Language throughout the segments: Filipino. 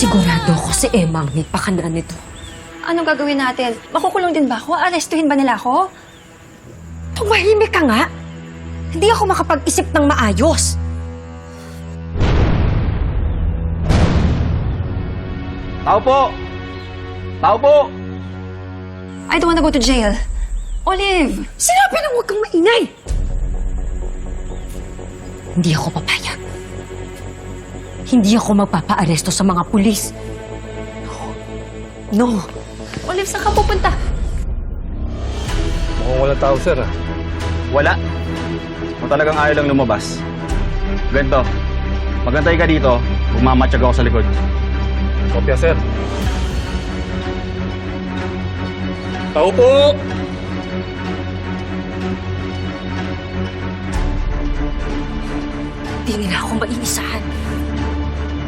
Sigurado ko si Emma ang nagpakana nito. Anong gagawin natin? Makukulong din ba ako? Arestuhin ba nila ako? Tumahimik ka nga! Hindi ako makapag-isip ng maayos. Tao po! Tao po! I don't wanna go to jail. Olive! Sinabi nang huwag kang maingay! Hindi ako papayag. Hindi ako magpapa-aresto sa mga pulis. No. Olive, saan ka pupunta? Mukhang walang tao, sir. Wala. Kung talagang ayaw lang lumabas. Ganito, magantay ka dito, magmamatsyag ako sa likod. Kopya, sir. Tao po! Di nila ako maiisahan.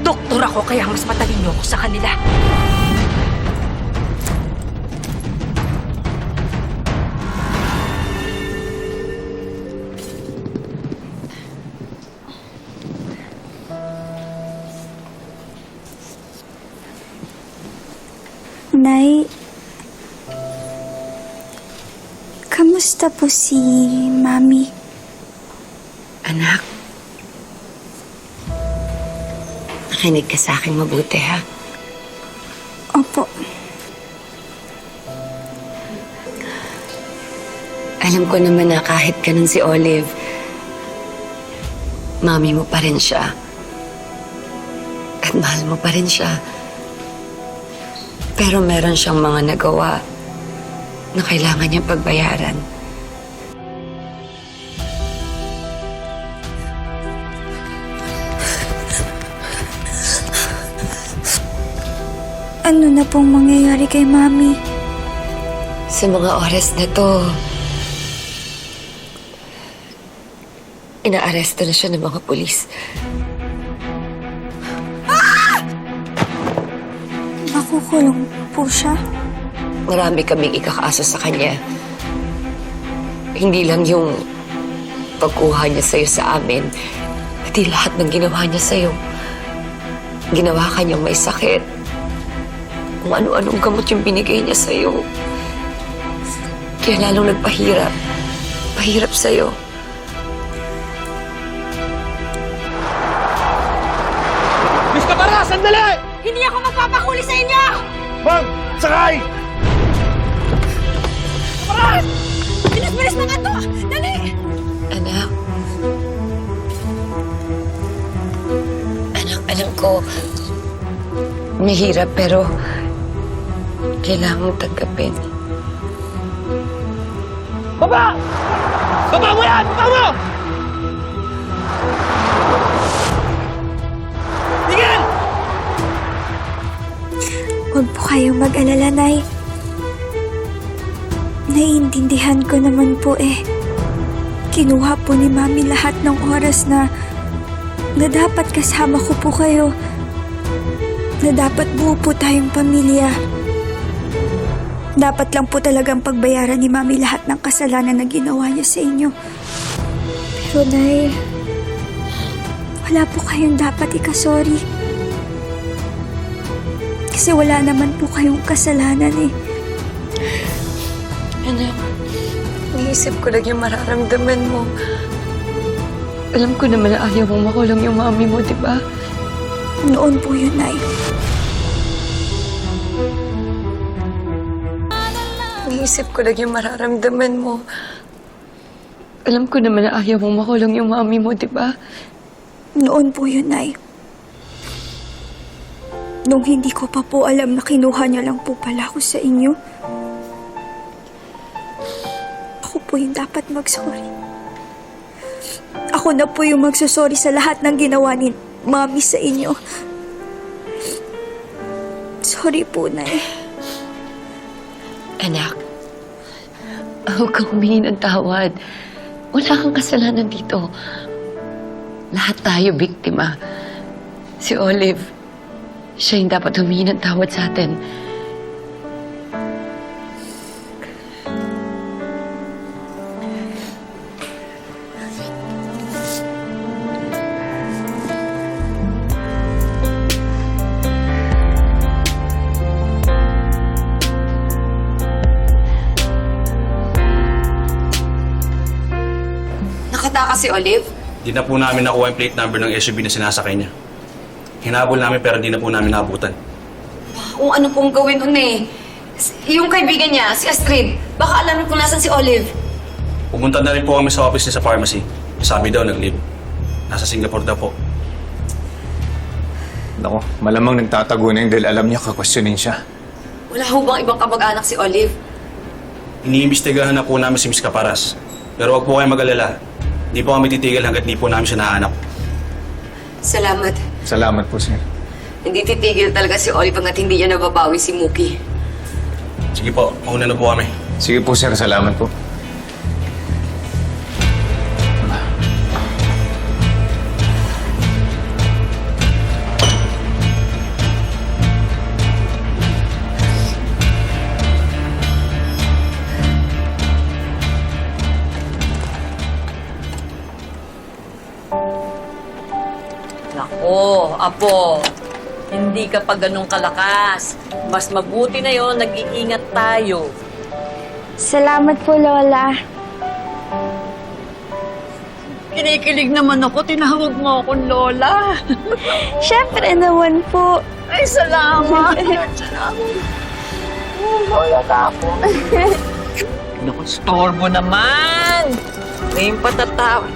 Doktor ako kaya mas matalino ako sa kanila. Nay, kamusta po si Mami? Anak, nakinig ka sa akin mabuti, ha? Opo. Alam ko naman na kahit ganun si Olive, mami mo pa rin siya. At mahal mo pa rin siya. Pero meron siyang mga nagawa na kailangan niyang pagbayaran. Ano na pong mangyayari kay Mami? Sa mga oras na to, inaaresto na siya ng mga pulis. Makukulong po siya? Marami kaming ikakaasa sa kanya. Hindi lang yung pagkuha niya sa'yo sa amin, pati lahat ng ginawa niya sa'yo. Ginawa ka niyang may sakit. Kung ano-anong gamot yung binigay niya sa'yo. Kaya lalong nagpahirap. Pahirap sa'yo. Miss Kapara, sandali! Hindi ako magpapakuli sa inyo! Ma'am, sakay! Bilis-bilis na nga to! Dali! Anak. Anak, alam ko, mahirap pero kailangan mong tanggapin. Baba! Baba mo yan! Baba mo! Tingin! Huwag po kayong mag-alala, Nay. Naiintindihan ko naman po Kinuha po ni Mami lahat ng oras na dapat kasama ko po kayo. Na dapat buo po tayong pamilya. Dapat lang po talagang pagbayaran ni Mami lahat ng kasalanan na ginawa niya sa inyo. Pero Nay, wala po kayong dapat ikasorry. Kasi wala naman po kayong kasalanan Anak, naisip ko lang yung mararamdaman mo. Alam ko naman na ayaw mong makulong yung mami mo, di ba? Noon po yun, Nay. Naisip ko lang yung mararamdaman mo. Alam ko naman na ayaw mong makulong yung mami mo, di ba? Noon po yun, Nay. Nung hindi ko pa po alam na kinuha niya lang po pala ako sa inyo. Ako po yung dapat mag-sorry. Ako na po yung magsasorry sa lahat ng ginawa ni Mami sa inyo. Sorry po, Nay. Anak, huwag kang humingi ng tawad. Wala kang kasalanan dito. Lahat tayo biktima. Si Olive, siya yung dapat humingi ng tawad sa atin. si Olive? Di na po namin nakuha yung plate number ng SUV na sinasakay niya. Hinabol namin pero di na po namin naabutan. Kung ano pong gawin nun eh. Yung kaibigan niya, si Astrid, baka alam niyo kung nasan si Olive. Pumunta na rin po kami sa office niya sa pharmacy. Sabi daw nag-leave. Nasa Singapore daw po. Nako, malamang nagtatago na yung dahil alam niya kakwestiyonin siya. Wala ho bang ibang kamag-anak si Olive? Iniimbestigahan na po namin si Miss Caparas. Pero huwag po kayo mag-alala. Hindi po kami titigil hanggat di po namin siya nahanap. Salamat. Salamat po, sir. Hindi titigil talaga si Olive hanggat hindi niya nababawi si Mookie. Sige po, mauna na po kami. Sige po, sir. Salamat po. Nako, Apo, hindi ka pa ganun kalakas. Mas mabuti na yon, nag-iingat tayo. Salamat po, Lola. Kinikilig naman ako, tinawag mo akong Lola. Siyempre naman po. Ay, salamat. Naku, storbo naman. Ngayon patatawa.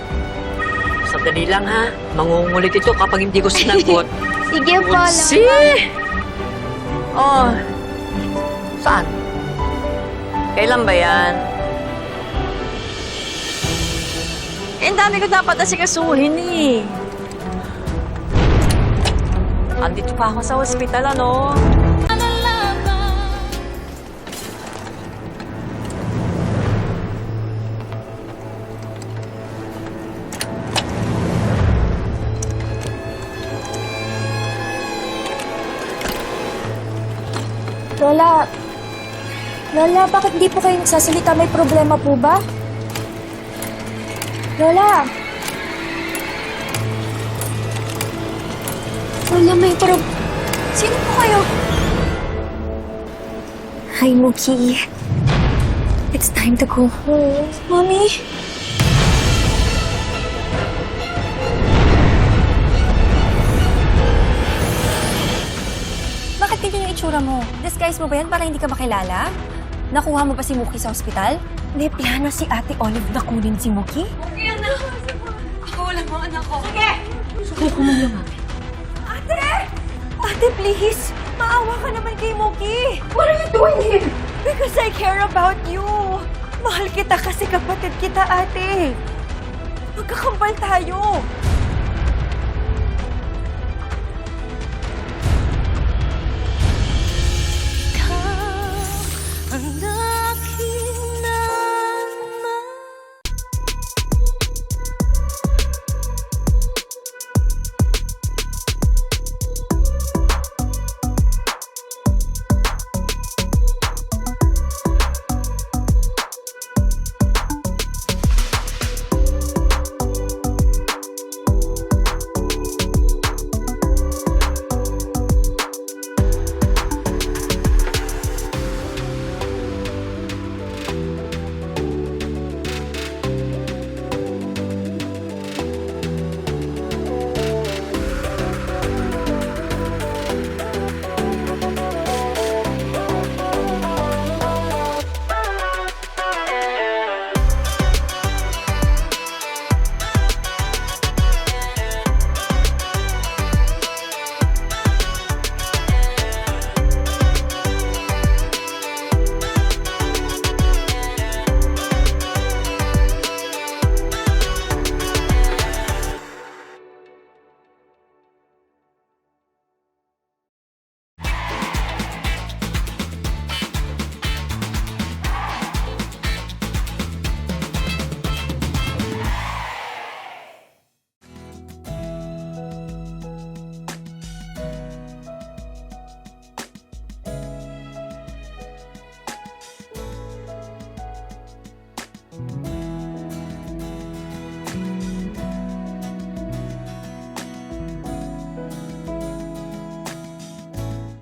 Sandali lang ha, mangungulit ito kapag hindi ko sinagot. Sige po, Lola. Si! Oh, saan? Kailan ba yan? Eh, ang dami ko dapat asikasuhin eh. Andito pa ako sa ospital, ano? Lola, bakit di po kayo nagsasalita? May problema po ba? Lola! Lola, may Sino po kayo? Hi, Mookie. It's time to go home. Mommy? Bakit ganyan yung itsura mo? Disguise mo ba yan para hindi ka makilala? Nakuha mo ba si Mookie sa ospital? May plano si Ate Olive na kunin si Mookie? Ate, please! Maawa ka naman kay Mookie! What are you doing here? Because I care about you! Mahal kita kasi kapatid kita, ate! Magkakambal tayo!